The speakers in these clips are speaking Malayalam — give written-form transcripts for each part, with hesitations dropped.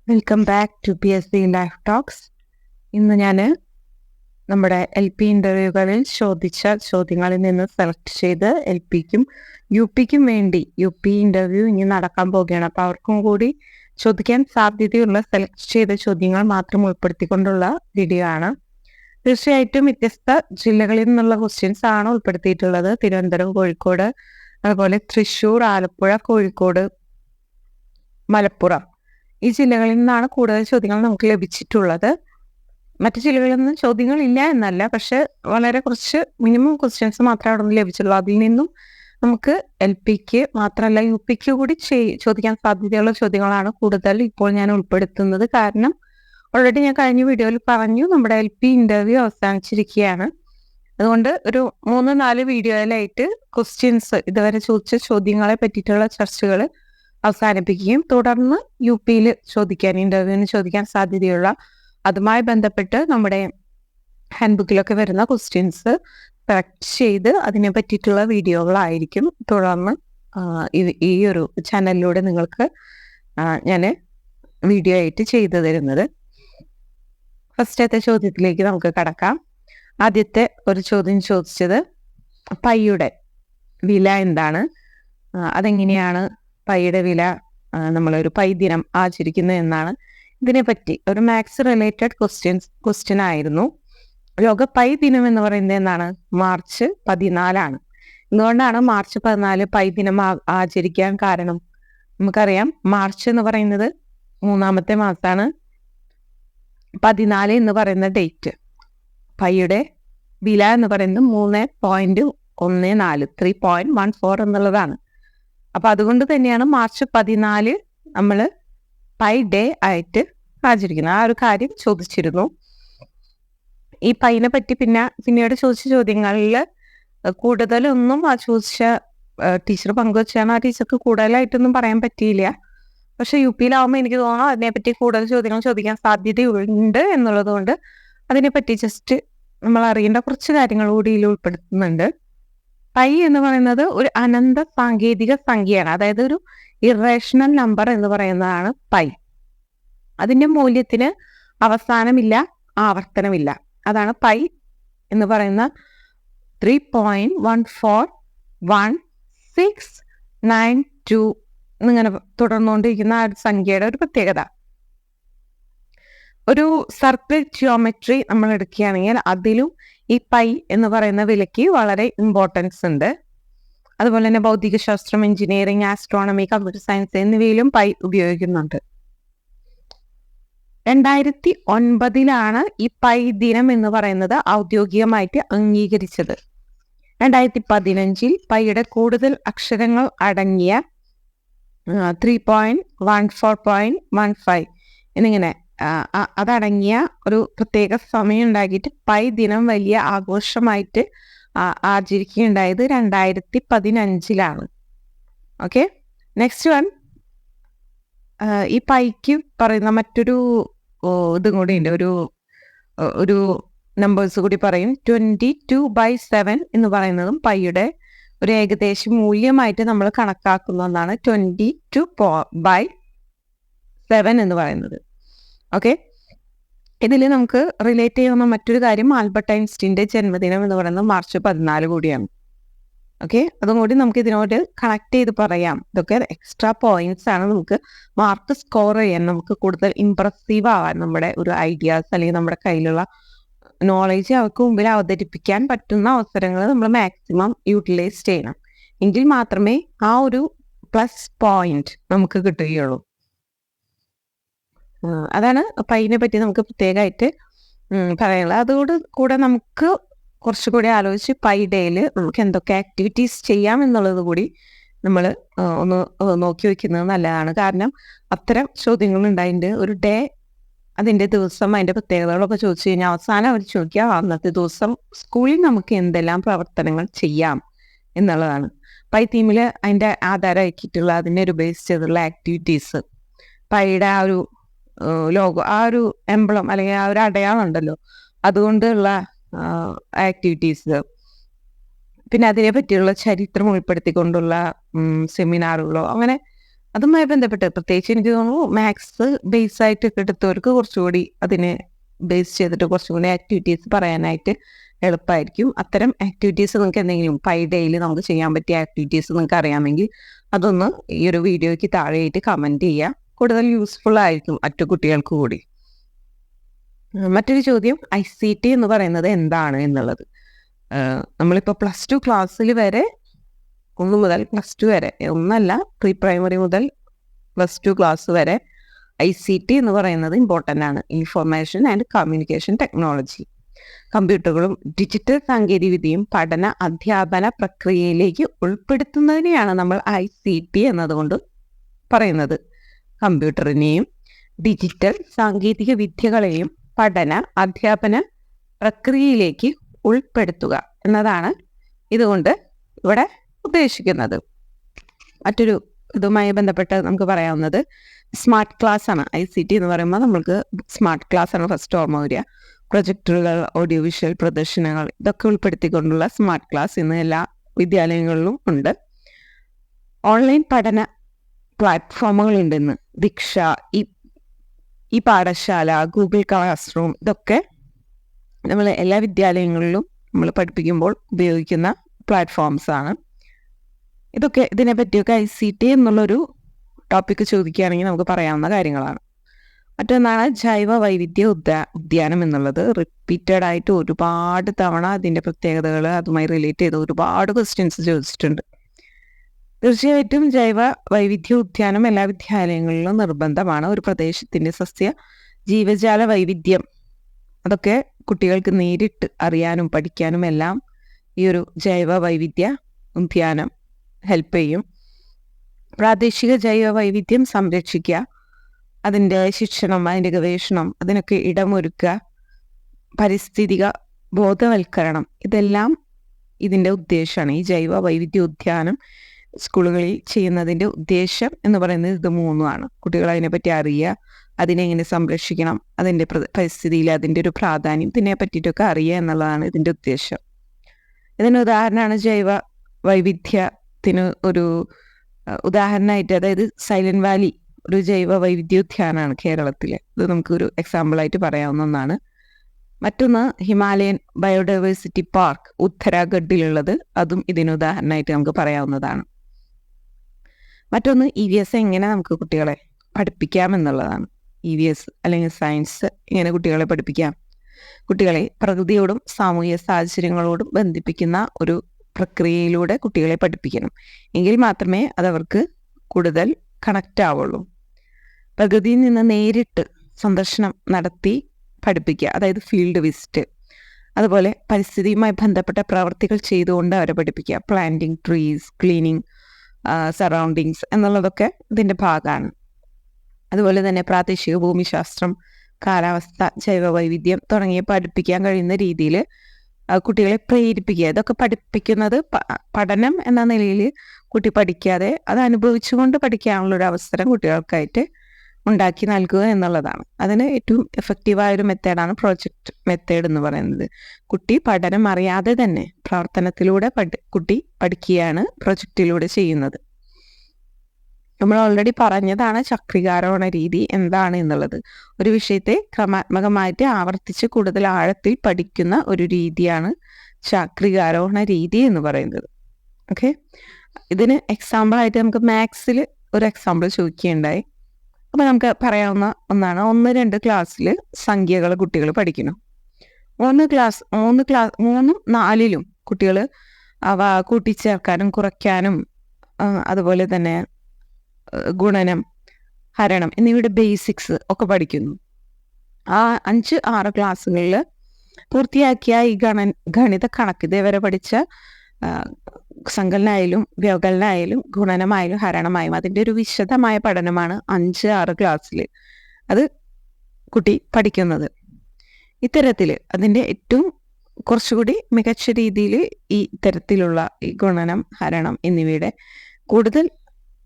Welcome back to PSC life talks. ഇന്ന് ഞാൻ നമ്മുടെ LP ഇൻ്റർവ്യൂകളിൽ ചോദിച്ച ചോദ്യങ്ങളിൽ നിന്ന് സെലക്ട് ചെയ്ത് LPക്കും UPക്കും വേണ്ടി UP ഇൻ്റർവ്യൂ ഇനി നടക്കാൻ പോവുകയാണ്. അപ്പോൾ അവർക്കും കൂടി ചോദിക്കാൻ സാധ്യതയുള്ള സെലക്ട് ചെയ്ത ചോദ്യങ്ങൾ മാത്രം ഉൾപ്പെടുത്തിക്കൊണ്ടുള്ള വീഡിയോ ആണ്. തീർച്ചയായിട്ടും വ്യത്യസ്ത ജില്ലകളിൽ നിന്നുള്ള ക്വസ്റ്റ്യൻസ് ആണ് ഉൾപ്പെടുത്തിയിട്ടുള്ളത്. തിരുവനന്തപുരം, കോഴിക്കോട്, അതുപോലെ തൃശ്ശൂർ, ആലപ്പുഴ, കോഴിക്കോട്, മലപ്പുറം ഈ ജില്ലകളിൽ നിന്നാണ് കൂടുതൽ ചോദ്യങ്ങൾ നമുക്ക് ലഭിച്ചിട്ടുള്ളത്. മറ്റു ജില്ലകളിൽ നിന്ന് ചോദ്യങ്ങൾ ഇല്ല എന്നല്ല, പക്ഷെ വളരെ കുറച്ച് മിനിമം ക്വസ്റ്റ്യൻസ് മാത്രമേ അവിടെ നിന്ന് ലഭിച്ചുള്ളൂ. അതിൽ നിന്നും നമുക്ക് LPക്ക് മാത്രമല്ല UPക്ക് കൂടി ചോദിക്കാൻ സാധ്യതയുള്ള ചോദ്യങ്ങളാണ് കൂടുതൽ ഇപ്പോൾ ഞാൻ ഉൾപ്പെടുത്തുന്നത്. കാരണം ഓൾറെഡി ഞാൻ കഴിഞ്ഞ വീഡിയോയിൽ പറഞ്ഞു, നമ്മുടെ LP ഇൻ്റർവ്യൂ അവസാനിച്ചിരിക്കുകയാണ്. അതുകൊണ്ട് ഒരു 3-4 വീഡിയോയിലായിട്ട് ക്വസ്റ്റ്യൻസ് ഇതുവരെ ചോദിച്ച ചോദ്യങ്ങളെ പറ്റിയിട്ടുള്ള ചർച്ചകൾ അവസാനിപ്പിക്കുകയും തുടർന്ന് UPയിൽ ഇൻ്റർവ്യൂവിന് ചോദിക്കാൻ സാധ്യതയുള്ള അതുമായി ബന്ധപ്പെട്ട് നമ്മുടെ ഹാൻഡ് ബുക്കിലൊക്കെ വരുന്ന ക്വസ്റ്റ്യൻസ് സെലക്ട് ചെയ്ത് അതിനെ പറ്റിയിട്ടുള്ള വീഡിയോകളായിരിക്കും തുടർന്ന് ഈ ഒരു ചാനലിലൂടെ നിങ്ങൾക്ക് ഞാൻ വീഡിയോ ആയിട്ട് ചെയ്തു തരുന്നത്. ഫസ്റ്റത്തെ ചോദ്യത്തിലേക്ക് നമുക്ക് കടക്കാം. ആദ്യത്തെ ഒരു ചോദ്യം ചോദിച്ചത് പൈയുടെ വില എന്താണ്, അതെങ്ങനെയാണ് പൈയുടെ വില നമ്മളൊരു പൈ ദിനം ആചരിക്കുന്നത് എന്നാണ്. ഇതിനെപ്പറ്റി ഒരു മാത്സ് റിലേറ്റഡ് ക്വസ്റ്റ്യൻ ആയിരുന്നു. ലോക പൈ ദിനം എന്ന് പറയുന്നത് എന്താണ്? മാർച്ച് 14 എന്തുകൊണ്ടാണ് മാർച്ച് 14 പൈ ദിനം ആചരിക്കാൻ കാരണം? നമുക്കറിയാം, മാർച്ച് എന്ന് പറയുന്നത് 3-ാമത്തെ മാസമാണ്. 14 എന്ന് പറയുന്ന ഡേറ്റ്. പൈയുടെ വില എന്ന് പറയുന്നത് 3.14 3.14 എന്നുള്ളതാണ്. അപ്പൊ അതുകൊണ്ട് തന്നെയാണ് മാർച്ച് 14 നമ്മൾ പൈ ഡേ ആയിട്ട് ആചരിക്കുന്നത്. ആ ഒരു കാര്യം ചോദിച്ചിരുന്നു. ഈ പൈനെ പറ്റി പിന്നീട് ചോദിച്ച ചോദ്യങ്ങളിൽ കൂടുതലൊന്നും ആ ചോദിച്ച ടീച്ചർ പങ്കുവച്ചാണ്. ആ ടീച്ചർക്ക് കൂടുതലായിട്ടൊന്നും പറയാൻ പറ്റിയില്ല. പക്ഷെ UPയിലാവുമ്പോൾ എനിക്ക് തോന്നുന്നു അതിനെപ്പറ്റി കൂടുതൽ ചോദ്യങ്ങൾ ചോദിക്കാൻ സാധ്യതയുണ്ട് എന്നുള്ളത് കൊണ്ട് അതിനെപ്പറ്റി ജസ്റ്റ് നമ്മൾ അറിയേണ്ട കുറച്ച് കാര്യങ്ങൾ കൂടി ഇതിൽ ഉൾപ്പെടുത്തുന്നുണ്ട്. പൈ എന്ന് പറയുന്നത് ഒരു അനന്ത സാങ്കേതിക സംഖ്യയാണ്. അതായത് ഒരു ഇറേഷണൽ നമ്പർ എന്ന് പറയുന്നതാണ് പൈ. അതിന്റെ മൂല്യത്തിന് അവസാനമില്ല, ആവർത്തനമില്ല. അതാണ് പൈ എന്ന് പറയുന്ന 3.14162 എന്നിങ്ങനെ തുടർന്നുകൊണ്ടിരിക്കുന്ന ആ ഒരു സംഖ്യയുടെ ഒരു പ്രത്യേകത. ഒരു സർക്കിൾ ജിയോമെട്രി നമ്മൾ എടുക്കുകയാണെങ്കിൽ അതിലും ഈ പൈ എന്ന് പറയുന്ന വിലയ്ക്ക് വളരെ ഇമ്പോർട്ടൻസ് ഉണ്ട്. അതുപോലെ തന്നെ ഭൗതികശാസ്ത്രം, എഞ്ചിനീയറിംഗ്, ആസ്ട്രോണമി, കമ്പ്യൂട്ടർ സയൻസ് എന്നിവയിലും പൈ ഉപയോഗിക്കുന്നുണ്ട്. 2009 ഈ പൈ ദിനം എന്ന് പറയുന്നത് ഔദ്യോഗികമായിട്ട് അംഗീകരിച്ചത്. 2015 പൈയുടെ കൂടുതൽ അക്ഷരങ്ങൾ അടങ്ങിയ 3.14.15 എന്നിങ്ങനെ അതടങ്ങിയ ഒരു പ്രത്യേക സമയം ഉണ്ടാക്കിയിട്ട് പൈ ദിനം വലിയ ആഘോഷമായിട്ട് ആചരിക്കുകയുണ്ടായത് 2015 ഓക്കെ. നെക്സ്റ്റ് വൺ, ഈ പൈക്ക് പറയുന്ന മറ്റൊരു ഇതും കൂടി ഉണ്ട്, ഒരു നമ്പേഴ്സ് കൂടി പറയും. 22/7 എന്ന് പറയുന്നതും പൈയുടെ ഒരു ഏകദേശ മൂല്യമായിട്ട് നമ്മൾ കണക്കാക്കുന്ന ഒന്നാണ് 22/7 എന്ന് പറയുന്നത്. ഓക്കെ. ഇതിൽ നമുക്ക് റിലേറ്റ് ചെയ്യുന്ന മറ്റൊരു കാര്യം ആൽബർട്ട് ഐൻസ്റ്റീൻ്റെ ജന്മദിനം എന്ന് പറയുന്നത് മാർച്ച് 14 കൂടിയാണ്. ഓക്കെ, അതും കൂടി നമുക്ക് ഇതിനോട് കണക്ട് ചെയ്ത് പറയാം. ഇതൊക്കെ എക്സ്ട്രാ പോയിന്റ്സ് ആണ്. നമുക്ക് മാർക്ക് സ്കോർ ചെയ്യാൻ, നമുക്ക് കൂടുതൽ ഇംപ്രസീവ് ആവാൻ, നമ്മുടെ ഒരു ഐഡിയാസ് അല്ലെങ്കിൽ നമ്മുടെ കയ്യിലുള്ള നോളേജ് അവർക്ക് മുമ്പിൽ അവതരിപ്പിക്കാൻ പറ്റുന്ന അവസരങ്ങൾ നമ്മൾ മാക്സിമം യൂട്ടിലൈസ് ചെയ്യണം. എങ്കിൽ മാത്രമേ ആ ഒരു പ്ലസ് പോയിന്റ് നമുക്ക് കിട്ടുകയുള്ളൂ. അതാണ് പൈനെ പറ്റി നമുക്ക് പ്രത്യേകമായിട്ട് പറയാനുള്ളത്. അതോട് കൂടെ നമുക്ക് കുറച്ചുകൂടി ആലോചിച്ച് പൈ ഡേയിൽ നമുക്ക് എന്തൊക്കെ ആക്ടിവിറ്റീസ് ചെയ്യാം എന്നുള്ളത് കൂടി നമ്മൾ ഒന്ന് നോക്കി വയ്ക്കുന്നത് നല്ലതാണ്. കാരണം അത്തരം ചോദ്യങ്ങളുണ്ട്. അതിൻ്റെ ഒരു ഡേ, അതിൻ്റെ ദിവസം, അതിൻ്റെ പ്രത്യേകതകളൊക്കെ ചോദിച്ചു കഴിഞ്ഞാൽ അവസാനം അവർ ചോദിക്കുക അന്നത്തെ ദിവസം സ്കൂളിൽ നമുക്ക് എന്തെല്ലാം പ്രവർത്തനങ്ങൾ ചെയ്യാം എന്നുള്ളതാണ്. പൈ തീമിൽ അതിൻ്റെ ആധാരമാക്കിയിട്ടുള്ള അതിനെ ഒരു ബേസ് ചെയ്തുള്ള ആക്ടിവിറ്റീസ്, പൈയുടെ ആ ഒരു ലോഗോ, ആ ഒരു എംബ്ലം അല്ലെങ്കിൽ ആ ഒരു അടയാളം ഉണ്ടല്ലോ, അതുകൊണ്ടുള്ള ആക്ടിവിറ്റീസ്, പിന്നെ അതിനെ പറ്റിയുള്ള ചരിത്രം ഉൾപ്പെടുത്തിക്കൊണ്ടുള്ള സെമിനാറുകളോ അങ്ങനെ അതുമായി ബന്ധപ്പെട്ട് പ്രത്യേകിച്ച് എനിക്ക് തോന്നുന്നു മാത്സ് ബേസ് ആയിട്ട് എടുത്തവർക്ക് കുറച്ചുകൂടി അതിനെ ബേസ് ചെയ്തിട്ട് കുറച്ചും കൂടി ആക്ടിവിറ്റീസ് പറയാനായിട്ട് എളുപ്പമായിരിക്കും. അത്തരം ആക്ടിവിറ്റീസ് നിങ്ങൾക്ക് എന്തെങ്കിലും ഡേയിൽ നമുക്ക് ചെയ്യാൻ പറ്റിയ ആക്ടിവിറ്റീസ് നിങ്ങൾക്ക് അറിയാമെങ്കിൽ അതൊന്ന് ഈ ഒരു വീഡിയോയ്ക്ക് താഴെയായിട്ട് കമൻറ്റ് ചെയ്യുക. കൂടുതൽ യൂസ്ഫുൾ ആയിരിക്കും മറ്റു കുട്ടികൾക്ക് കൂടി. മറ്റൊരു ചോദ്യം, ICT എന്ന് പറയുന്നത് എന്താണ് എന്നുള്ളത്. നമ്മളിപ്പോൾ +2 ക്ലാസ്സിൽ വരെ 1 മുതൽ +2 വരെ, ഒന്നല്ല പ്രീ പ്രൈമറി മുതൽ +2 ക്ലാസ് വരെ ICT എന്ന് പറയുന്നത് ഇമ്പോർട്ടൻ്റ് ആണ്. Information and communication technology. കമ്പ്യൂട്ടറുകളും ഡിജിറ്റൽ സാങ്കേതികവിദ്യയും പഠന അധ്യാപന പ്രക്രിയയിലേക്ക് ഉൾപ്പെടുത്തുന്നതിനെയാണ് നമ്മൾ ICT എന്നതുകൊണ്ട് പറയുന്നത്. കമ്പ്യൂട്ടറിനെയും ഡിജിറ്റൽ സാങ്കേതിക വിദ്യകളെയും പഠന അധ്യാപന പ്രക്രിയയിലേക്ക് ഉൾപ്പെടുത്തുക എന്നതാണ് ഇതുകൊണ്ട് ഇവിടെ ഉദ്ദേശിക്കുന്നത്. മറ്റൊരു ഇതുമായി ബന്ധപ്പെട്ട് നമുക്ക് പറയാവുന്നത് സ്മാർട്ട് ക്ലാസ് ആണ്. ICT എന്ന് പറയുമ്പോൾ നമ്മൾക്ക് സ്മാർട്ട് ക്ലാസ് ആണ് ഫസ്റ്റ് ഓർമ്മ വരിക. പ്രൊജക്ടറുകൾ, ഓഡിയോ വിഷ്വൽ പ്രദർശനങ്ങൾ, ഇതൊക്കെ ഉൾപ്പെടുത്തിക്കൊണ്ടുള്ള സ്മാർട്ട് ക്ലാസ് ഇന്ന് എല്ലാ വിദ്യാലയങ്ങളിലും ഉണ്ട്. ഓൺലൈൻ പഠന പ്ലാറ്റ്ഫോമുകളുണ്ട് ഇന്ന്. ദീക്ഷ, ഈ പാഠശാല, ഗൂഗിൾ ക്ലാസ് റൂം, ഇതൊക്കെ നമ്മൾ എല്ലാ വിദ്യാലയങ്ങളിലും നമ്മൾ പഠിപ്പിക്കുമ്പോൾ ഉപയോഗിക്കുന്ന പ്ലാറ്റ്ഫോംസ് ആണ്. ഇതിനെ പറ്റിയൊക്കെ ICT എന്നുള്ളൊരു ടോപ്പിക്ക് ചോദിക്കുകയാണെങ്കിൽ നമുക്ക് പറയാവുന്ന കാര്യങ്ങളാണ്. മറ്റൊന്നാണ് ജൈവ വൈവിധ്യ ഉദ്യാനം എന്നുള്ളത്. റിപ്പീറ്റഡ് ആയിട്ട് ഒരുപാട് തവണ അതിൻ്റെ പ്രത്യേകതകൾ അതുമായി റിലേറ്റ് ചെയ്ത് ഒരുപാട് ക്വസ്റ്റ്യൻസ് ചോദിച്ചിട്ടുണ്ട്. തീർച്ചയായിട്ടും ജൈവ വൈവിധ്യ ഉദ്യാനം എല്ലാ വിദ്യാലയങ്ങളിലും നിർബന്ധമാണ്. ഒരു പ്രദേശത്തിൻ്റെ സസ്യ ജീവജാല വൈവിധ്യം അതൊക്കെ കുട്ടികൾക്ക് നേരിട്ട് അറിയാനും പഠിക്കാനും എല്ലാം ഈ ഒരു ജൈവ വൈവിധ്യ ഉദ്യാനം ഹെൽപ്പ് ചെയ്യും. പ്രാദേശിക ജൈവ വൈവിധ്യം സംരക്ഷിക്കുക, അതിൻ്റെ ശിക്ഷണം, അതിൻ്റെ ഗവേഷണം, അതിനൊക്കെ ഇടമൊരുക്കുക, പരിസ്ഥിതിക ബോധവൽക്കരണം, ഇതെല്ലാം ഇതിൻ്റെ ഉദ്ദേശമാണ്. ഈ ജൈവ വൈവിധ്യ ഉദ്യാനം സ്കൂളുകളിൽ ചെയ്യുന്നതിൻ്റെ ഉദ്ദേശം എന്ന് പറയുന്നത് ഇത് മൂന്നുമാണ്. കുട്ടികൾ അതിനെപ്പറ്റി അറിയുക, അതിനെങ്ങനെ സംരക്ഷിക്കണം, അതിൻ്റെ പരിസ്ഥിതിയിൽ അതിൻ്റെ ഒരു പ്രാധാന്യം, ഇതിനെ പറ്റിയിട്ടൊക്കെ അറിയുക എന്നുള്ളതാണ് ഇതിൻ്റെ ഉദ്ദേശം. ഇതിന് ഉദാഹരണമാണ് ജൈവ വൈവിധ്യത്തിന് ഒരു ഉദാഹരണമായിട്ട്, അതായത് സൈലന്റ് വാലി ഒരു ജൈവ വൈവിധ്യോദ്യാനമാണ് കേരളത്തിലെ. ഇത് നമുക്കൊരു എക്സാമ്പിളായിട്ട് പറയാവുന്ന ഒന്നാണ്. മറ്റൊന്ന് ഹിമാലയൻ ബയോഡൈവേഴ്സിറ്റി പാർക്ക് ഉത്തരാഖണ്ഡിലുള്ളത്, അതും ഇതിന് ഉദാഹരണമായിട്ട് നമുക്ക് പറയാവുന്നതാണ്. മറ്റൊന്ന് EVS എങ്ങനെ നമുക്ക് കുട്ടികളെ പഠിപ്പിക്കാം എന്നുള്ളതാണ്. EVS അല്ലെങ്കിൽ സയൻസ് എങ്ങനെ കുട്ടികളെ പഠിപ്പിക്കാം. കുട്ടികളെ പ്രകൃതിയോടും സാമൂഹിക സാഹചര്യങ്ങളോടും ബന്ധിപ്പിക്കുന്ന ഒരു പ്രക്രിയയിലൂടെ കുട്ടികളെ പഠിപ്പിക്കണം. എങ്കിൽ മാത്രമേ അതവർക്ക് കൂടുതൽ കണക്റ്റ് ആവുള്ളൂ. പ്രകൃതിയിൽ നിന്ന് നേരിട്ട് സന്ദർശനം നടത്തി പഠിപ്പിക്കുക, അതായത് ഫീൽഡ് വിസിറ്റ്. അതുപോലെ പരിസ്ഥിതിയുമായി ബന്ധപ്പെട്ട പ്രവർത്തികൾ ചെയ്തുകൊണ്ട് അവരെ പഠിപ്പിക്കുക. പ്ലാന്റിങ് ട്രീസ്, ക്ലീനിങ് സറൗണ്ടിങ്സ് എന്നുള്ളതൊക്കെ ഇതിൻ്റെ ഭാഗമാണ്. അതുപോലെ തന്നെ പ്രാദേശിക ഭൂമിശാസ്ത്രം, കാലാവസ്ഥ, ജൈവ വൈവിധ്യം തുടങ്ങിയ പഠിപ്പിക്കാൻ കഴിയുന്ന രീതിയിൽ കുട്ടികളെ പ്രേരിപ്പിക്കുക. ഇതൊക്കെ പഠിപ്പിക്കുന്നത് പഠനം എന്ന നിലയിൽ കുട്ടി പഠിക്കാതെ അത് അനുഭവിച്ചുകൊണ്ട് പഠിക്കാനുള്ളൊരു അവസരം കുട്ടികൾക്കായിട്ട് ഉണ്ടാക്കി നൽകുക എന്നുള്ളതാണ്. അതിന് ഏറ്റവും എഫക്റ്റീവായൊരു മെത്തേഡാണ് പ്രോജക്റ്റ് മെത്തേഡ് എന്ന് പറയുന്നത്. കുട്ടി പഠനം അറിയാതെ തന്നെ പ്രവർത്തനത്തിലൂടെ കുട്ടി പഠിക്കുകയാണ് പ്രൊജക്റ്റിലൂടെ ചെയ്യുന്നത്. നമ്മൾ ഓൾറെഡി പറഞ്ഞതാണ് ചക്രീകാരോഹണ രീതി എന്താണ് എന്നുള്ളത്. ഒരു വിഷയത്തെ ക്രമാത്മകമായിട്ട് ആവർത്തിച്ച് കൂടുതൽ ആഴത്തിൽ പഠിക്കുന്ന ഒരു രീതിയാണ് ചക്രീകാരോഹണ രീതി എന്ന് പറയുന്നത്. ഓക്കെ, ഇതിന് എക്സാമ്പിളായിട്ട് നമുക്ക് മാത്സിൽ ഒരു എക്സാമ്പിൾ ചോദിക്കുകയുണ്ടായി. അപ്പം നമുക്ക് പറയാവുന്ന ഒന്നാണ്, 1-2 ക്ലാസ്സിൽ സംഖ്യകൾ കുട്ടികൾ പഠിക്കണം. 3-ും 4-ലും കുട്ടികൾ അവ കൂട്ടിച്ചേർക്കാനും കുറയ്ക്കാനും അതുപോലെ തന്നെ ഗുണനം, ഹരണം എന്നിവയുടെ ബേസിക്സ് ഒക്കെ പഠിക്കുന്നു. ആ 5-6 ക്ലാസ്സുകളിൽ പൂർത്തിയാക്കിയ ഈ ഗണിത കണക്ക് ഇതേവരെ പഠിച്ച സങ്കലനായാലും വ്യവകലനായാലും ഗുണനമായാലും ഹരണമായും അതിൻ്റെ ഒരു വിശദമായ പഠനമാണ് 5-6 ക്ലാസ്സിൽ അത് കുട്ടി പഠിക്കുന്നത്. ഇത്തരത്തിൽ അതിൻ്റെ ഏറ്റവും കുറച്ചുകൂടി മികച്ച രീതിയിൽ ഈ തരത്തിലുള്ള ഈ ഗുണനം, ഹരണം എന്നിവയുടെ കൂടുതൽ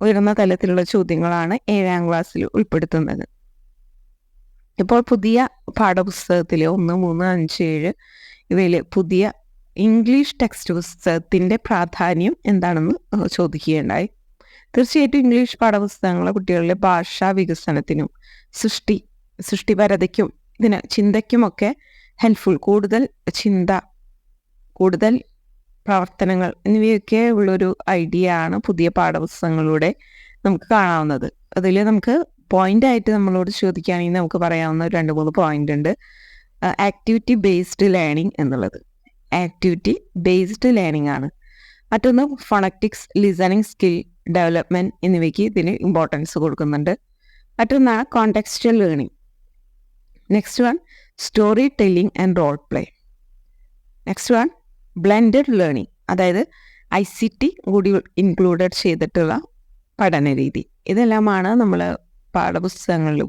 ഉയർന്ന തലത്തിലുള്ള ചോദ്യങ്ങളാണ് 7ാം ക്ലാസ്സിൽ ഉൾപ്പെടുത്തുന്നത്. ഇപ്പോൾ പുതിയ പാഠപുസ്തകത്തിൽ 1, 3, 5, 7 ഇവയിൽ പുതിയ ഇംഗ്ലീഷ് ടെക്സ്റ്റ് പുസ്തകത്തിൻ്റെ പ്രാധാന്യം എന്താണെന്ന് ചോദിക്കുകയുണ്ടായി. തീർച്ചയായിട്ടും ഇംഗ്ലീഷ് പാഠപുസ്തകങ്ങൾ കുട്ടികളുടെ ഭാഷാ വികസനത്തിനും സൃഷ്ടിപരതയ്ക്കും ചിന്തയ്ക്കുമൊക്കെ ഹെൽപ്ഫുൾ, കൂടുതൽ ചിന്ത, കൂടുതൽ പ്രവർത്തനങ്ങൾ എന്നിവയൊക്കെ ഉള്ളൊരു ഐഡിയ ആണ് പുതിയ പാഠപുസ്തകങ്ങളിലൂടെ നമുക്ക് കാണാവുന്നത്. അതിൽ നമുക്ക് പോയിന്റായിട്ട് നമ്മളോട് ചോദിക്കുകയാണെങ്കിൽ നമുക്ക് പറയാവുന്ന 2-3 പോയിന്റ് ഉണ്ട്. ആക്ടിവിറ്റി ബേസ്ഡ് ലേണിംഗ് എന്നുള്ളത് ആക്ടിവിറ്റി ബേസ്ഡ് ലേണിംഗ് ആണ്. മറ്റൊന്ന് ഫോണറ്റിക്സ്, ലിസണിങ് സ്കിൽ ഡെവലപ്മെന്റ് എന്നിവയ്ക്ക് ഇതിന് ഇമ്പോർട്ടൻസ് കൊടുക്കുന്നുണ്ട്. മറ്റൊന്നാണ് contextual learning. Next one story telling and role play. Next one blended learning, അതായത് ICT കൂടി ഇൻക്ലൂഡഡ് ചെയ്തിട്ടുള്ള പഠന രീതി. ഇതെല്ലാമാണ് നമ്മൾ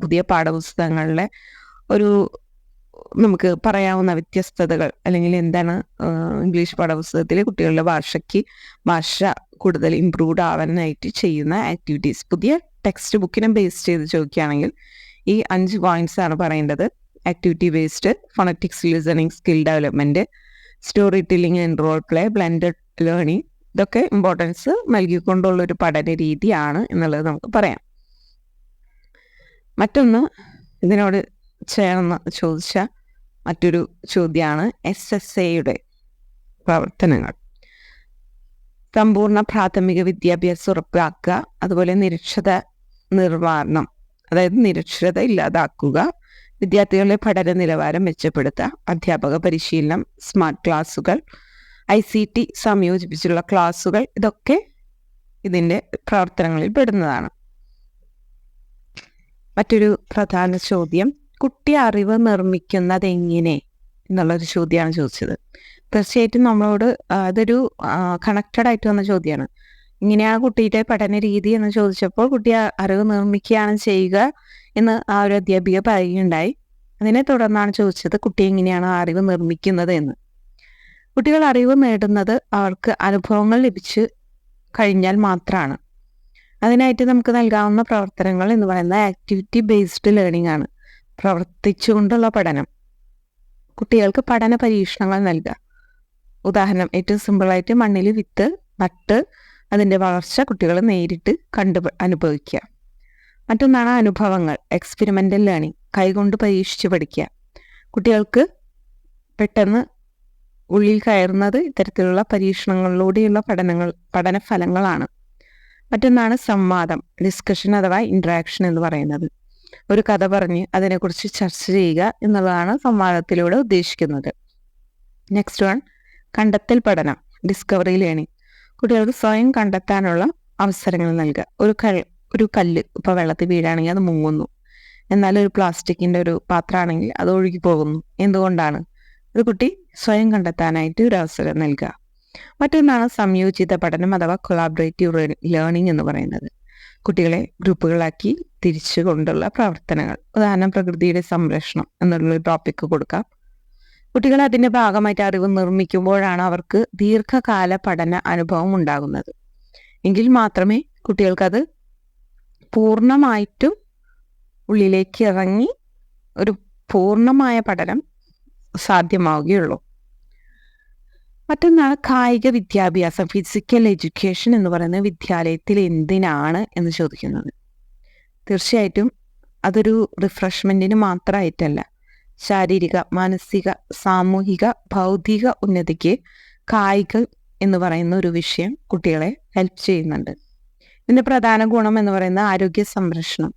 പുതിയ പാഠപുസ്തകങ്ങളിലെ ഒരു നമുക്ക് പറയാവുന്ന വ്യത്യസ്തതകൾ, അല്ലെങ്കിൽ എന്താണ് ഇംഗ്ലീഷ് പാഠപുസ്തകത്തിൽ കുട്ടികളുടെ ഭാഷ കൂടുതൽ ഇംപ്രൂവ്ഡ് ആവാനായിട്ട് ചെയ്യുന്ന ആക്ടിവിറ്റീസ്. പുതിയ ടെക്സ്റ്റ് ബുക്കിനെ ബേസ് ചെയ്ത് ചോദിക്കുകയാണെങ്കിൽ ഈ 5 പോയിന്റ്സ് ആണ് പറയേണ്ടത്. Activity based, phonetics, listening skill development, story telling and role play, blended learning. ഇതൊക്കെ ഇമ്പോർട്ടൻസ് നൽകിക്കൊണ്ടുള്ളൊരു പഠന രീതിയാണ് എന്നുള്ളത് നമുക്ക് പറയാം. മറ്റൊന്ന് ഇതിനോട് ചേർന്ന് ചോദിച്ച മറ്റൊരു ചോദ്യമാണ് SSAയുടെ പ്രവർത്തനങ്ങൾ. സമ്പൂർണ്ണ പ്രാഥമിക വിദ്യാഭ്യാസം ഉറപ്പാക്കുക, അതുപോലെ നിരക്ഷരത നിർമ്മാർജ്ജനം, അതായത് നിരക്ഷരത ഇല്ലാതാക്കുക, വിദ്യാർത്ഥികളുടെ പഠന നിലവാരം മെച്ചപ്പെടുത്തുക, അധ്യാപക പരിശീലനം, സ്മാർട്ട് ക്ലാസുകൾ, ICT സംയോജിപ്പിച്ചുള്ള ക്ലാസുകൾ, ഇതൊക്കെ ഇതിൻ്റെ പ്രവർത്തനങ്ങളിൽ പെടുന്നതാണ്. മറ്റൊരു പ്രധാന ചോദ്യം കുട്ടി അറിവ് നിർമ്മിക്കുന്നത് എങ്ങനെ എന്നുള്ളൊരു ചോദ്യമാണ് ചോദിച്ചത്. തീർച്ചയായിട്ടും നമ്മളോട് അതൊരു കണക്റ്റഡ് ആയിട്ട് വന്ന ചോദ്യമാണ്. ഇങ്ങനെയാണ് കുട്ടിയുടെ പഠന രീതി എന്ന് ചോദിച്ചപ്പോൾ കുട്ടി അറിവ് നിർമ്മിക്കുകയാണ് ചെയ്യുക എന്ന് ആ ഒരു അധ്യാപിക പറയുകയുണ്ടായി. അതിനെ തുടർന്നാണ് ചോദിച്ചത് കുട്ടി എങ്ങനെയാണ് അറിവ് നിർമ്മിക്കുന്നത് എന്ന്. കുട്ടികൾ അറിവ് നേടുന്നത് അവർക്ക് അനുഭവങ്ങൾ ലഭിച്ചു കഴിഞ്ഞാൽ മാത്രമാണ്. അതിനായിട്ട് നമുക്ക് നൽകാവുന്ന പ്രവർത്തനങ്ങൾ എന്ന് പറയുന്നത് ആക്ടിവിറ്റി ബേസ്ഡ് ലേണിംഗ് ആണ്. പ്രവർത്തിച്ചുകൊണ്ടുള്ള പഠനം. കുട്ടികൾക്ക് പഠന പരീക്ഷണങ്ങൾ നൽകുക. ഉദാഹരണം, ഏറ്റവും സിമ്പിളായിട്ട് മണ്ണിൽ വിത്ത് നട്ട് അതിൻ്റെ വളർച്ച കുട്ടികൾ നേരിട്ട് അനുഭവിക്കുക. മറ്റൊന്നാണ് അനുഭവങ്ങൾ, എക്സ്പെരിമെൻ്റൽ ലേണിംഗ്, കൈകൊണ്ട് പരീക്ഷിച്ച് പഠിക്കുക. കുട്ടികൾക്ക് പെട്ടെന്ന് ഉള്ളിൽ കയറുന്നത് ഇത്തരത്തിലുള്ള പരീക്ഷണങ്ങളിലൂടെയുള്ള പഠന ഫലങ്ങളാണ്. മറ്റൊന്നാണ് സംവാദം, ഡിസ്കഷൻ അഥവാ ഇൻട്രാക്ഷൻ എന്ന് പറയുന്നത്. ഒരു കഥ പറഞ്ഞ് അതിനെക്കുറിച്ച് ചർച്ച ചെയ്യുക എന്നുള്ളതാണ് സംവാദത്തിലൂടെ ഉദ്ദേശിക്കുന്നത്. നെക്സ്റ്റ് വൺ കണ്ടെത്തൽ പഠനം, ഡിസ്കവറി ലേണിംഗ്. കുട്ടികൾക്ക് സ്വയം കണ്ടെത്താനുള്ള അവസരങ്ങൾ നൽകുക. ഒരു കല്ല് ഇപ്പോൾ വെള്ളത്തിൽ വീഴാണെങ്കിൽ അത് മുങ്ങുന്നു, എന്നാൽ ഒരു പ്ലാസ്റ്റിക്കിൻ്റെ ഒരു പാത്രമാണെങ്കിൽ അത് ഒഴുകി പോകുന്നു. എന്തുകൊണ്ടാണ്? ഒരു കുട്ടി സ്വയം കണ്ടെത്താനായിട്ട് ഒരു അവസരം നൽകുക. മറ്റൊന്നാണ് സംയോജിത പഠനം അഥവാ കൊളാബറേറ്റീവ് ലേണിംഗ് എന്ന് പറയുന്നത്. കുട്ടികളെ ഗ്രൂപ്പുകളാക്കി തിരിച്ചു കൊണ്ടുള്ള പ്രവർത്തനങ്ങൾ. ഉദാഹരണം, പ്രകൃതിയുടെ സംരക്ഷണം എന്നുള്ളൊരു ടോപ്പിക്ക് കൊടുക്കാം. കുട്ടികൾ അതിൻ്റെ ഭാഗമായിട്ട് അറിവ് നിർമ്മിക്കുമ്പോഴാണ് അവർക്ക് ദീർഘകാല പഠന അനുഭവം ഉണ്ടാകുന്നത്. എങ്കിൽ മാത്രമേ കുട്ടികൾക്കത് പൂർണ്ണമായിട്ടും ഉള്ളിലേക്ക് ഇറങ്ങി ഒരു പൂർണ്ണമായ പഠനം സാധ്യമാവുകയുള്ളൂ. മറ്റൊന്നാണ് കായിക വിദ്യാഭ്യാസം, ഫിസിക്കൽ എഡ്യൂക്കേഷൻ എന്ന് പറയുന്നത് വിദ്യാലയത്തിൽ എന്തിനാണ് എന്ന് ചോദിക്കുന്നത്. തീർച്ചയായിട്ടും അതൊരു റിഫ്രഷ്മെൻറ്റിന് മാത്രമായിട്ടല്ല, ശാരീരിക, മാനസിക, സാമൂഹിക, ഭൗതിക ഉന്നതിക്ക് കായികം എന്ന് പറയുന്ന ഒരു വിഷയം കുട്ടികളെ ഹെൽപ്പ് ചെയ്യുന്നുണ്ട്. ഇതിൻ്റെ പ്രധാന ഗുണം എന്ന് പറയുന്നത് ആരോഗ്യ സംരക്ഷണം,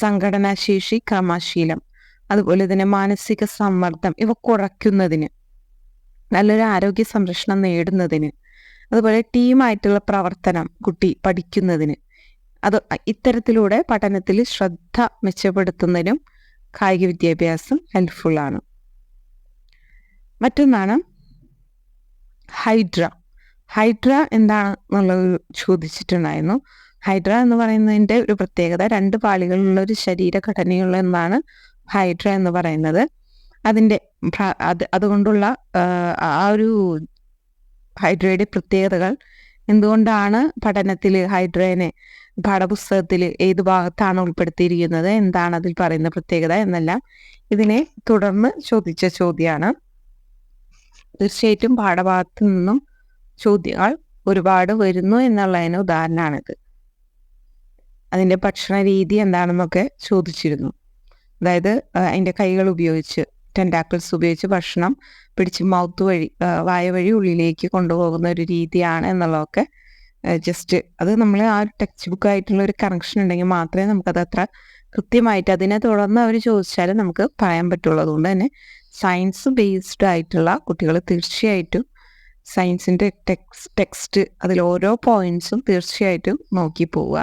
സംഘടനാശേഷി, ക്രമശീലം, അതുപോലെ തന്നെ മാനസിക സമ്മർദ്ദം ഇവ കുറയ്ക്കുന്നതിന്, നല്ലൊരു ആരോഗ്യ സംരക്ഷണം നേടുന്നതിന്, അതുപോലെ ടീമായിട്ടുള്ള പ്രവർത്തനം കുട്ടി പഠിക്കുന്നതിന്, അത് ഇത്തരത്തിലൂടെ പഠനത്തിൽ ശ്രദ്ധ മെച്ചപ്പെടുത്തുന്നതിനും കായിക വിദ്യാഭ്യാസം ഹെൽപ്ഫുള്ളാണ്. മറ്റൊന്നാണ് ഹൈഡ്ര എന്താണ് എന്നുള്ളത് ചോദിച്ചിട്ടുണ്ടായിരുന്നു. ഹൈഡ്ര എന്ന് പറയുന്നതിൻ്റെ ഒരു പ്രത്യേകത 2 പാളികളുള്ള ഒരു ശരീരഘടനയുള്ള എന്നാണ് ഹൈഡ്ര എന്ന് പറയുന്നത്. അതുകൊണ്ടുള്ള ആ ഒരു ഹൈഡ്രയുടെ പ്രത്യേകതകൾ, എന്തുകൊണ്ടാണ് പഠനത്തിൽ ഹൈഡ്രേനെ പാഠപുസ്തകത്തിൽ ഏത് ഭാഗത്താണ് ഉൾപ്പെടുത്തിയിരിക്കുന്നത്, എന്താണ് അതിൽ പറയുന്ന പ്രത്യേകത എന്നെല്ലാം ഇതിനെ തുടർന്ന് ചോദിച്ച ചോദ്യമാണ്. തീർച്ചയായിട്ടും പാഠഭാഗത്തു നിന്നും ചോദ്യങ്ങൾ ഒരുപാട് വരുന്നു എന്നുള്ളതിന് ഉദാഹരണമാണിത്. അതിൻ്റെ ഭക്ഷണ രീതി എന്താണെന്നൊക്കെ ചോദിച്ചിരുന്നു. അതായത് അതിൻ്റെ കൈകൾ ഉപയോഗിച്ച്, ടെൻറ്റാക്കിൾസ് ഉപയോഗിച്ച് ഭക്ഷണം പിടിച്ച് മൗത്ത് വഴി, വായ വഴി ഉള്ളിലേക്ക് കൊണ്ടുപോകുന്ന ഒരു രീതിയാണ് എന്നുള്ളതൊക്കെ ജസ്റ്റ് അത് നമ്മൾ ആ ഒരു ടെക്സ്റ്റ് ബുക്കായിട്ടുള്ള ഒരു കണക്ഷൻ ഉണ്ടെങ്കിൽ മാത്രമേ നമുക്കത് അത്ര കൃത്യമായിട്ട് അതിനെ തുടർന്ന് അവർ ചോദിച്ചാൽ നമുക്ക് പറയാൻ പറ്റുള്ളൂ. അതുകൊണ്ട് തന്നെ സയൻസ് ബേസ്ഡ് ആയിട്ടുള്ള കുട്ടികൾ തീർച്ചയായിട്ടും സയൻസിൻ്റെ ടെക്സ്റ്റ് അതിൽ ഓരോ പോയിന്റ്സും തീർച്ചയായിട്ടും നോക്കി പോവുക.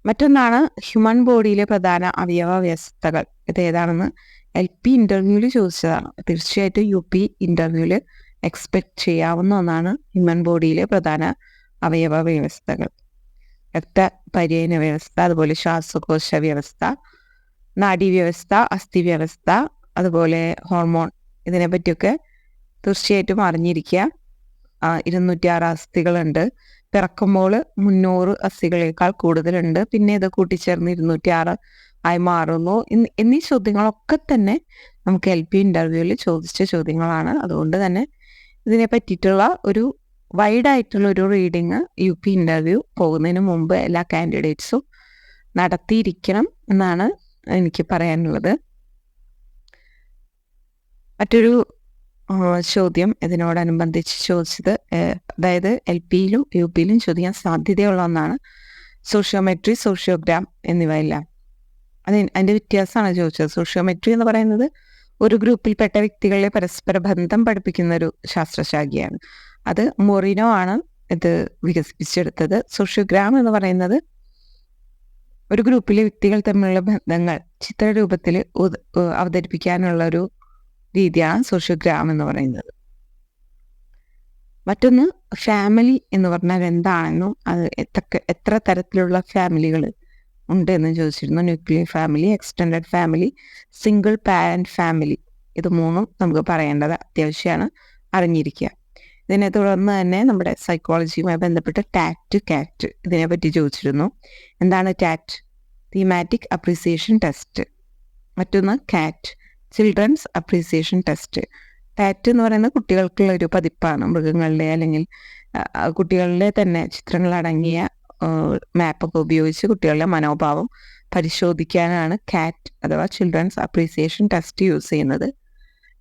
മറ്റൊന്നാണ് ഹ്യൂമൻ ബോഡിയിലെ പ്രധാന അവയവ വ്യവസ്ഥകൾ. ഇത് ഏതാണെന്ന് LP ഇൻ്റർവ്യൂവിൽ ചോദിച്ചതാണ്. തീർച്ചയായിട്ടും UP ഇൻ്റർവ്യൂവിൽ എക്സ്പെക്ട് ചെയ്യാവുന്ന ഒന്നാണ് ഹ്യൂമൻ ബോഡിയിലെ പ്രധാന അവയവ വ്യവസ്ഥകൾ. രക്തപര്യന വ്യവസ്ഥ, അതുപോലെ ശ്വാസകോശ വ്യവസ്ഥ, നാഡീവ്യവസ്ഥ, അസ്ഥിവ്യവസ്ഥ, അതുപോലെ ഹോർമോൺ, ഇതിനെപ്പറ്റിയൊക്കെ തീർച്ചയായിട്ടും അറിഞ്ഞിരിക്കുക. 206 അസ്ഥികളുണ്ട്. പിറക്കുമ്പോൾ 300 അസ്ഥികളേക്കാൾ കൂടുതലുണ്ട്. പിന്നെ ഇത് കൂട്ടിച്ചേർന്ന് 206 ആയി മാറുന്നു എന്നീ ചോദ്യങ്ങളൊക്കെ തന്നെ നമുക്ക് LP ഇൻ്റർവ്യൂവിൽ ചോദിച്ച ചോദ്യങ്ങളാണ്. അതുകൊണ്ട് തന്നെ ഇതിനെ പറ്റിയിട്ടുള്ള ഒരു വൈഡായിട്ടുള്ള ഒരു റീഡിങ് UP ഇൻ്റർവ്യൂ പോകുന്നതിന് മുമ്പ് എല്ലാ കാൻഡിഡേറ്റ്സും നടത്തിയിരിക്കണം എന്നാണ് എനിക്ക് പറയാനുള്ളത്. മറ്റൊരു ചോദ്യം ഇതിനോടനുബന്ധിച്ച് ചോദിച്ചത്, അതായത് LPയിലും UPയിലും ചോദിക്കാൻ സാധ്യതയുള്ള ഒന്നാണ് സോഷ്യോമെട്രി, സോഷ്യോഗ്രാം എന്നിവയെല്ലാം. അതിൻ്റെ വ്യത്യാസമാണ് ചോദിച്ചത്. സോഷ്യോമെട്രി എന്ന് പറയുന്നത് ഒരു ഗ്രൂപ്പിൽപ്പെട്ട വ്യക്തികളെ പരസ്പര ബന്ധം പഠിപ്പിക്കുന്ന ഒരു ശാസ്ത്രശാഖയാണ്. അത് മൊറിനോ ആണ് ഇത് വികസിപ്പിച്ചെടുത്തത്. സോഷ്യോഗ്രാം എന്ന് പറയുന്നത് ഒരു ഗ്രൂപ്പിലെ വ്യക്തികൾ തമ്മിലുള്ള ബന്ധങ്ങൾ ചിത്രരൂപത്തിൽ അവതരിപ്പിക്കാനുള്ള ഒരു രീതിയാണ് സോഷ്യോഗ്രാം എന്ന് പറയുന്നത്. മറ്റൊന്ന് ഫാമിലി എന്ന് പറഞ്ഞാൽ എന്താണെന്നും അത് എത്ര തരത്തിലുള്ള ഫാമിലികൾ ഉണ്ട് എന്ന് ചോദിച്ചിരുന്നു. Nuclear family, extended family, single parent family, ഇത് മൂന്നും നമുക്ക് പറയേണ്ടത് അത്യാവശ്യമാണ്, അറിഞ്ഞിരിക്കുക. ഇതിനെ തുടർന്ന് തന്നെ നമ്മുടെ സൈക്കോളജിയുമായി ബന്ധപ്പെട്ട് CAT ഇതിനെപ്പറ്റി ചോദിച്ചിരുന്നു. എന്താണ് CAT? Thematic appreciation test. മറ്റൊന്ന് CAT, children's appreciation test. CAT എന്ന് പറയുന്നത് കുട്ടികൾക്കുള്ള ഒരു പതിപ്പാണ്. മൃഗങ്ങളുടെ അല്ലെങ്കിൽ കുട്ടികളുടെ തന്നെ ചിത്രങ്ങളടങ്ങിയ മാപ്പൊക്കെ ഉപയോഗിച്ച് കുട്ടികളുടെ മനോഭാവം പരിശോധിക്കാനാണ് CAT അഥവാ ചിൽഡ്രൻസ് അപ്രീസിയേഷൻ ടെസ്റ്റ് യൂസ് ചെയ്യുന്നത്.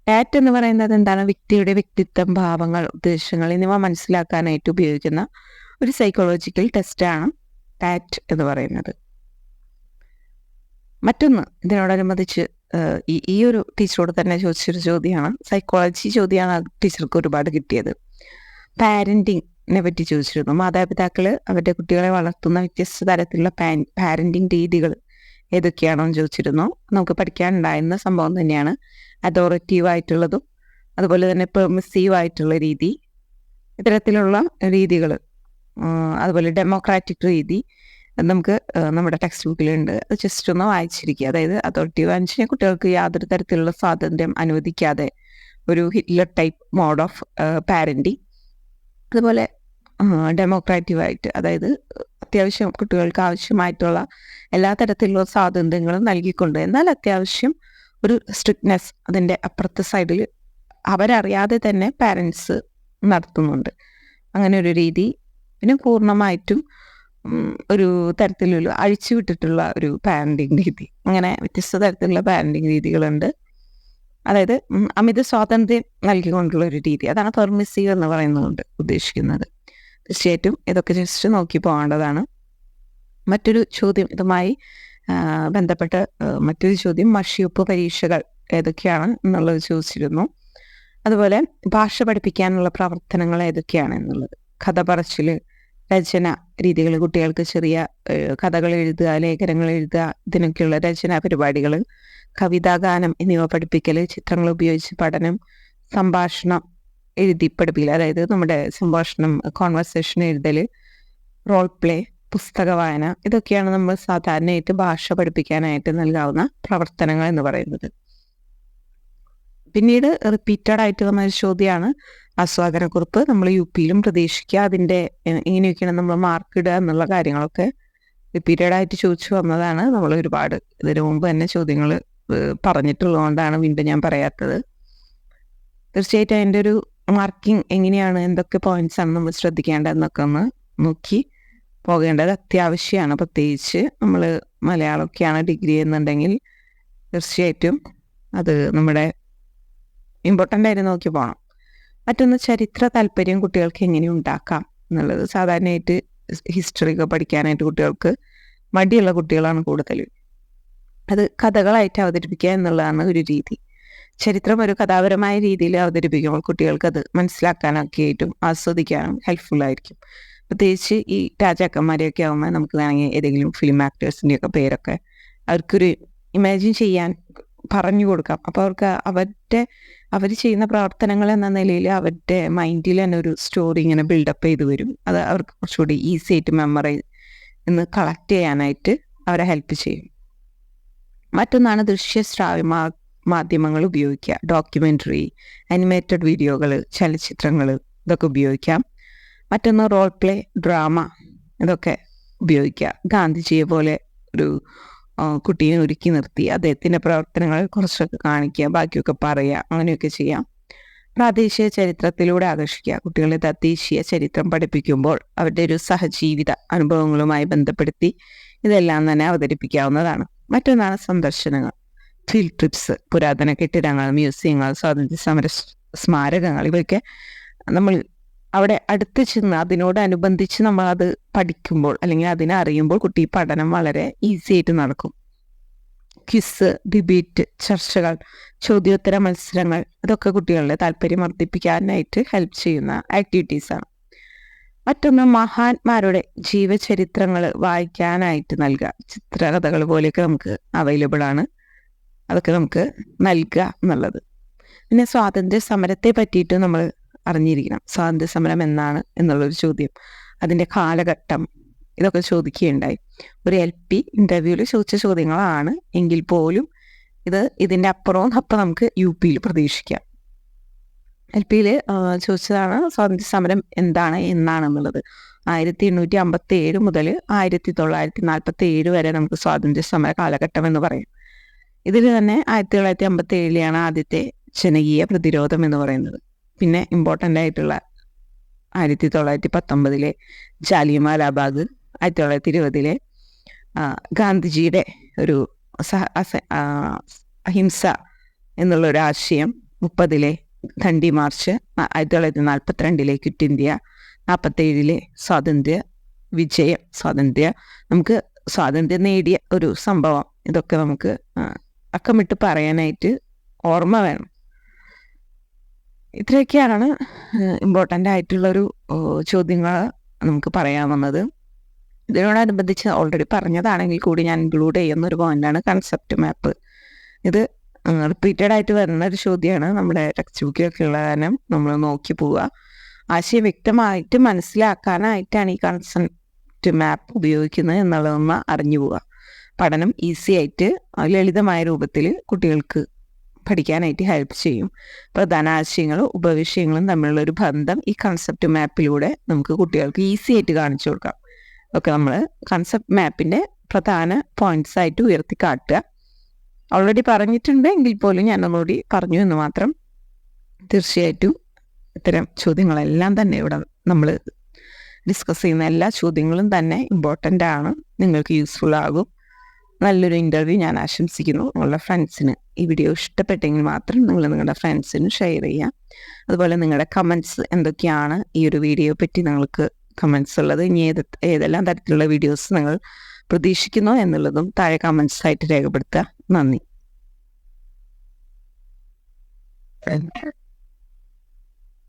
CAT എന്ന് പറയുന്നത് എന്താണ്? വ്യക്തിയുടെ വ്യക്തിത്വം, ഭാവങ്ങൾ, ഉദ്ദേശങ്ങൾ എന്നിവ മനസ്സിലാക്കാനായിട്ട് ഉപയോഗിക്കുന്ന ഒരു സൈക്കോളജിക്കൽ ടെസ്റ്റാണ് CAT എന്ന് പറയുന്നത്. മറ്റൊന്ന് ഇതിനോടനുബന്ധിച്ച് ഈ ഒരു ടീച്ചറോട് തന്നെ ചോദിച്ചൊരു ചോദ്യമാണ്, സൈക്കോളജി ചോദ്യമാണ് ടീച്ചർക്ക് ഒരുപാട് കിട്ടിയത്. പാരൻറ്റിങ്ങിനെ പറ്റി ചോദിച്ചിരുന്നു. മാതാപിതാക്കൾ അവരുടെ കുട്ടികളെ വളർത്തുന്ന വ്യത്യസ്ത തരത്തിലുള്ള പാരൻറ്റിങ് രീതികൾ ഏതൊക്കെയാണെന്ന് ചോദിച്ചിരുന്നു. നമുക്ക് പഠിക്കാനുണ്ടായിരുന്ന സംഭവം തന്നെയാണ്. അതോറിറ്റീവ് ആയിട്ടുള്ളതും അതുപോലെ തന്നെ പെർമിസീവ് ആയിട്ടുള്ള രീതി, ഇത്തരത്തിലുള്ള രീതികൾ, അതുപോലെ ഡെമോക്രാറ്റിക് രീതി നമുക്ക് നമ്മുടെ ടെക്സ്റ്റ് ബുക്കിലുണ്ട്. അത് ജസ്റ്റ് ഒന്ന് വായിച്ചിരിക്കുക. അതായത് അതോറിറ്റീവ് അനുസരിച്ച് കുട്ടികൾക്ക് യാതൊരു തരത്തിലുള്ള സ്വാതന്ത്ര്യം അനുവദിക്കാതെ ഒരു Hitler type mode of parenting. അതുപോലെ ഡെമോക്രാറ്റീവായിട്ട്, അതായത് അത്യാവശ്യം കുട്ടികൾക്ക് ആവശ്യമായിട്ടുള്ള എല്ലാ തരത്തിലുള്ള സ്വാതന്ത്ര്യങ്ങളും നൽകിക്കൊണ്ട്, എന്നാൽ അത്യാവശ്യം ഒരു സ്ട്രിക്ട്നെസ് അതിൻ്റെ അപ്പുറത്തെ സൈഡിൽ അവരറിയാതെ തന്നെ പാരൻസ് നടത്തുന്നുണ്ട്. അങ്ങനെ ഒരു രീതി. പിന്നെ പൂർണ്ണമായിട്ടും ഒരു തരത്തിലുള്ള അഴിച്ചുവിട്ടിട്ടുള്ള ഒരു പാരൻറ്റിങ് രീതി. അങ്ങനെ വ്യത്യസ്ത തരത്തിലുള്ള പാരൻറ്റിങ് രീതികളുണ്ട്. അതായത് അമിത സ്വാതന്ത്ര്യം നൽകിക്കൊണ്ടുള്ള ഒരു രീതി, അതാണ് പെർമിസീവ് എന്ന് പറയുന്നതുകൊണ്ട് ഉദ്ദേശിക്കുന്നത്. തീർച്ചയായിട്ടും ഇതൊക്കെ ജസ്റ്റ് നോക്കി പോകേണ്ടതാണ്. മറ്റൊരു ചോദ്യം, ഇതുമായി ബന്ധപ്പെട്ട് മറ്റൊരു ചോദ്യം, മഷിയൊപ്പ് പരീക്ഷകൾ ഏതൊക്കെയാണ് എന്നുള്ളത് ചോദിച്ചിരുന്നു. അതുപോലെ ഭാഷ പഠിപ്പിക്കാനുള്ള പ്രവർത്തനങ്ങൾ ഏതൊക്കെയാണ് എന്നുള്ളത്, കഥ പറച്ചിൽ, രചന രീതികൾ, കുട്ടികൾക്ക് ചെറിയ കഥകൾ എഴുതുക, ലേഖനങ്ങൾ എഴുതുക, ഇതിനൊക്കെയുള്ള രചനാ പരിപാടികൾ, കവിതാഗാനം എന്നിവ പഠിപ്പിക്കൽ, ചിത്രങ്ങൾ ഉപയോഗിച്ച് പഠനം, സംഭാഷണം എഴുതി പഠിപ്പിക്കൽ, അതായത് നമ്മുടെ സംഭാഷണം കോൺവെർസേഷൻ എഴുതൽ, റോൾ പ്ലേ, പുസ്തക വായന, ഇതൊക്കെയാണ് നമ്മൾ സാധാരണയായിട്ട് ഭാഷ പഠിപ്പിക്കാനായിട്ട് നൽകാവുന്ന പ്രവർത്തനങ്ങൾ എന്ന് പറയുന്നത്. പിന്നീട് റിപ്പീറ്റഡ് ആയിട്ട് വന്ന ചോദ്യമാണ് ആസ്വാദനക്കുറിപ്പ്. നമ്മൾ UPയിലും പ്രതീക്ഷിക്കുക, അതിൻ്റെ ഇങ്ങനെയൊക്കെയാണ് നമ്മൾ മാർക്ക് ഇടുക എന്നുള്ള കാര്യങ്ങളൊക്കെ റിപ്പീറ്റഡ് ആയിട്ട് ചോദിച്ചു വന്നതാണ്. നമ്മൾ ഒരുപാട് ഇതിനു മുമ്പ് തന്നെ ചോദ്യങ്ങൾ പറഞ്ഞിട്ടുള്ളതുകൊണ്ടാണ് വീണ്ടും ഞാൻ പറയാത്തത്. തീർച്ചയായിട്ടും അതിൻ്റെ ഒരു മാർക്കിംഗ് എങ്ങനെയാണ്, എന്തൊക്കെ പോയിന്റ്സ് ആണ് നമ്മൾ ശ്രദ്ധിക്കേണ്ടതെന്നൊക്കെ ഒന്ന് നോക്കി പോകേണ്ടത് അത്യാവശ്യമാണ്. പ്രത്യേകിച്ച് നമ്മൾ മലയാളമൊക്കെയാണ് ഡിഗ്രി എന്നുണ്ടെങ്കിൽ തീർച്ചയായിട്ടും അത് നമ്മുടെ ഇമ്പോർട്ടൻ്റ് ആയിട്ട് നോക്കി പോകണം. മറ്റൊന്ന്, ചരിത്ര താല്പര്യം കുട്ടികൾക്ക് എങ്ങനെ ഉണ്ടാക്കാം എന്നുള്ളത്. സാധാരണയായിട്ട് ഹിസ്റ്ററി ഒക്കെ പഠിക്കാനായിട്ട് കുട്ടികൾക്ക് മടിയുള്ള കുട്ടികളാണ് കൂടുതൽ. അത് കഥകളായിട്ട് അവതരിപ്പിക്കുക എന്നുള്ളതാണ് ഒരു രീതി. ചരിത്രം ഒരു കഥാപരമായ രീതിയിൽ അവതരിപ്പിക്കുമ്പോൾ കുട്ടികൾക്ക് അത് മനസ്സിലാക്കാനൊക്കെ ആയിട്ടും ആസ്വദിക്കാനും ഹെൽപ്ഫുള്ളായിരിക്കും. പ്രത്യേകിച്ച് ഈ രാജാക്കന്മാരെയൊക്കെ ആകുമ്പോൾ നമുക്ക് വേണമെങ്കിൽ ഏതെങ്കിലും ഫിലിം ആക്ടേഴ്സിൻ്റെയൊക്കെ പേരൊക്കെ അവർക്കൊരു ഇമാജിൻ ചെയ്യാൻ പറഞ്ഞു കൊടുക്കാം. അപ്പോൾ അവർക്ക് അവർ ചെയ്യുന്ന പ്രവർത്തനങ്ങൾ എന്ന നിലയിൽ അവരുടെ മൈൻഡിൽ തന്നെ ഒരു സ്റ്റോറി ഇങ്ങനെ ബിൽഡപ്പ് ചെയ്ത് വരും. അത് അവർക്ക് കുറച്ചുകൂടി ഈസി ആയിട്ട് മെമ്മറൈസ് എന്ന് കളക്ട് ചെയ്യാനായിട്ട് അവരെ ഹെൽപ്പ് ചെയ്യും. മറ്റൊന്നാണ് ദൃശ്യശ്രാവ്യ മാധ്യമങ്ങൾ ഉപയോഗിക്കുക. ഡോക്യുമെൻ്ററി, അനിമേറ്റഡ് വീഡിയോകൾ, ചലച്ചിത്രങ്ങൾ, ഇതൊക്കെ ഉപയോഗിക്കാം. മറ്റൊന്ന് റോൾ പ്ലേ, ഡ്രാമ, ഇതൊക്കെ ഉപയോഗിക്കുക. ഗാന്ധിജിയെ പോലെ ഒരു കുട്ടീനെ ഒരുക്കി നിർത്തി അദ്ദേഹത്തിൻ്റെ പ്രവർത്തനങ്ങൾ കുറച്ചൊക്കെ കാണിക്കുക, ബാക്കിയൊക്കെ പറയുക, അങ്ങനെയൊക്കെ ചെയ്യാം. പ്രാദേശിക ചരിത്രത്തിലൂടെ ആകർഷിക്കുക. കുട്ടികളെ തദ്ദേശീയ ചരിത്രം പഠിപ്പിക്കുമ്പോൾ അവരുടെ ഒരു സഹജീവിത അനുഭവങ്ങളുമായി ബന്ധപ്പെടുത്തി ഇതെല്ലാം തന്നെ അവതരിപ്പിക്കാവുന്നതാണ്. മറ്റൊന്നാണ് സന്ദർശനങ്ങൾ, ഫീൽഡ് ട്രിപ്സ്, പുരാതന കെട്ടിടങ്ങൾ, മ്യൂസിയങ്ങൾ, സ്വാതന്ത്ര്യ സമര സ്മാരകങ്ങൾ, ഇവയൊക്കെ നമ്മൾ അവിടെ അടുത്ത് ചെന്ന് അതിനോടനുബന്ധിച്ച് നമ്മൾ അത് പഠിക്കുമ്പോൾ അല്ലെങ്കിൽ അതിനെ അറിയുമ്പോൾ കുട്ടി പഠനം വളരെ ഈസി ആയിട്ട് നടക്കും. ക്വിസ്, ഡിബേറ്റ്, ചർച്ചകൾ, ചോദ്യോത്തര മത്സരങ്ങൾ, ഇതൊക്കെ കുട്ടികളുടെ താല്പര്യം വർദ്ധിപ്പിക്കാനായിട്ട് ഹെൽപ്പ് ചെയ്യുന്ന ആക്ടിവിറ്റീസാണ്. മറ്റൊന്ന്, മഹാന്മാരുടെ ജീവചരിത്രങ്ങൾ വായിക്കാനായിട്ട് നൽകുക. ചിത്രകഥകൾ പോലെയൊക്കെ നമുക്ക് അവൈലബിൾ ആണ്, അതൊക്കെ നമുക്ക് നൽകുക എന്നുള്ളത്. പിന്നെ സ്വാതന്ത്ര്യ സമരത്തെ പറ്റിയിട്ട് നമ്മൾ അറിഞ്ഞിരിക്കണം. സ്വാതന്ത്ര്യ സമരം എന്നാണ് എന്നുള്ളൊരു ചോദ്യം, അതിൻ്റെ കാലഘട്ടം, ഇതൊക്കെ ചോദിക്കുകയുണ്ടായി. ഒരു LP ഇൻ്റർവ്യൂവിൽ ചോദിച്ച ചോദ്യങ്ങളാണ് എങ്കിൽ പോലും ഇതിൻ്റെ അപ്പുറവും നമുക്ക് UPയിൽ പ്രതീക്ഷിക്കാം. LPയിൽ ചോദിച്ചതാണ് സ്വാതന്ത്ര്യ സമരം എന്നാണെന്നുള്ളത്. 1857 മുതൽ 1947 വരെ നമുക്ക് സ്വാതന്ത്ര്യ സമര കാലഘട്ടം എന്ന് പറയും. ഇതിൽ തന്നെ 1957 ആദ്യത്തെ ജനകീയ പ്രതിരോധം എന്ന് പറയുന്നത്. പിന്നെ ഇമ്പോർട്ടൻ്റ് ആയിട്ടുള്ള 1919 ജാലിയൻവാലാബാഗ്, 1920 ഗാന്ധിജിയുടെ ഒരു അഹിംസ എന്നുള്ളൊരു ആശയം, 30 ദണ്ഡി മാർച്ച്, 1942 ക്വിറ്റ് ഇന്ത്യ, 47 സ്വാതന്ത്ര്യ വിജയം, നമുക്ക് സ്വാതന്ത്ര്യം നേടിയ ഒരു സംഭവം, ഇതൊക്കെ നമുക്ക് അക്കമിട്ട് പറയാനായിട്ട് ഓർമ്മ വേണം. ഇത്രയൊക്കെയാണ് ഇമ്പോർട്ടൻ്റ് ആയിട്ടുള്ളൊരു ചോദ്യങ്ങൾ നമുക്ക് പറയാവുന്നത്. ഇതിനോടനുബന്ധിച്ച് ഓൾറെഡി പറഞ്ഞതാണെങ്കിൽ കൂടി ഞാൻ ഇൻക്ലൂഡ് ചെയ്യുന്ന ഒരു പോയിന്റാണ് കൺസെപ്റ്റ് മാപ്പ്. ഇത് റിപ്പീറ്റഡ് ആയിട്ട് വരുന്ന ഒരു ചോദ്യമാണ്. നമ്മുടെ ടെക്സ്റ്റ് ബുക്കിലൊക്കെ ഉള്ള കാരണം നമ്മൾ നോക്കി പോവുക. ആശയം വ്യക്തമായിട്ട് മനസ്സിലാക്കാനായിട്ടാണ് ഈ കൺസെപ്റ്റ് മാപ്പ് ഉപയോഗിക്കുന്നത് എന്നുള്ളതൊന്ന് അറിഞ്ഞു പോവുക. പഠനം ഈസി ആയിട്ട് ലളിതമായ രൂപത്തിൽ കുട്ടികൾക്ക് പഠിക്കാനായിട്ട് ഹെൽപ്പ് ചെയ്യും. പ്രധാന ആശയങ്ങളും ഉപവിഷയങ്ങളും തമ്മിലുള്ളൊരു ബന്ധം ഈ കൺസെപ്റ്റ് മാപ്പിലൂടെ നമുക്ക് കുട്ടികൾക്ക് ഈസി ആയിട്ട് കാണിച്ചു കൊടുക്കാം. ഒക്കെ നമ്മൾ കൺസെപ്റ്റ് മാപ്പിൻ്റെ പ്രധാന പോയിന്റ്സ് ആയിട്ട് ഉയർത്തി കാട്ടുക. ഓൾറെഡി പറഞ്ഞിട്ടുണ്ട് എങ്കിൽ പോലും ഞാനൊന്നുകൂടി പറഞ്ഞു എന്ന് മാത്രം. തീർച്ചയായിട്ടും ഇത്തരം ചോദ്യങ്ങളെല്ലാം തന്നെ ഇവിടെ നമ്മൾ ഡിസ്കസ് ചെയ്യുന്ന എല്ലാ ചോദ്യങ്ങളും തന്നെ ഇമ്പോർട്ടൻ്റ് ആണ്, നിങ്ങൾക്ക് യൂസ്ഫുൾ ആകും. നല്ലൊരു ഇൻ്റർവ്യൂ ഞാൻ ആശംസിക്കുന്നു. നിങ്ങളുടെ ഫ്രണ്ട്സിന് ഈ വീഡിയോ ഇഷ്ടപ്പെട്ടെങ്കിൽ മാത്രം നിങ്ങൾ നിങ്ങളുടെ ഫ്രണ്ട്സിന് ഷെയർ ചെയ്യുക. അതുപോലെ നിങ്ങളുടെ കമൻറ്റ്സ് എന്തൊക്കെയാണ് ഈ ഒരു വീഡിയോ പറ്റി നിങ്ങൾക്ക് കമൻറ്റ്സ് ഉള്ളത്, ഇനി ഏതെല്ലാം തരത്തിലുള്ള വീഡിയോസ് നിങ്ങൾ പ്രതീക്ഷിക്കുന്നു എന്നുള്ളതും താഴെ കമൻറ്റ്സ് ആയിട്ട് രേഖപ്പെടുത്തുക. നന്ദി.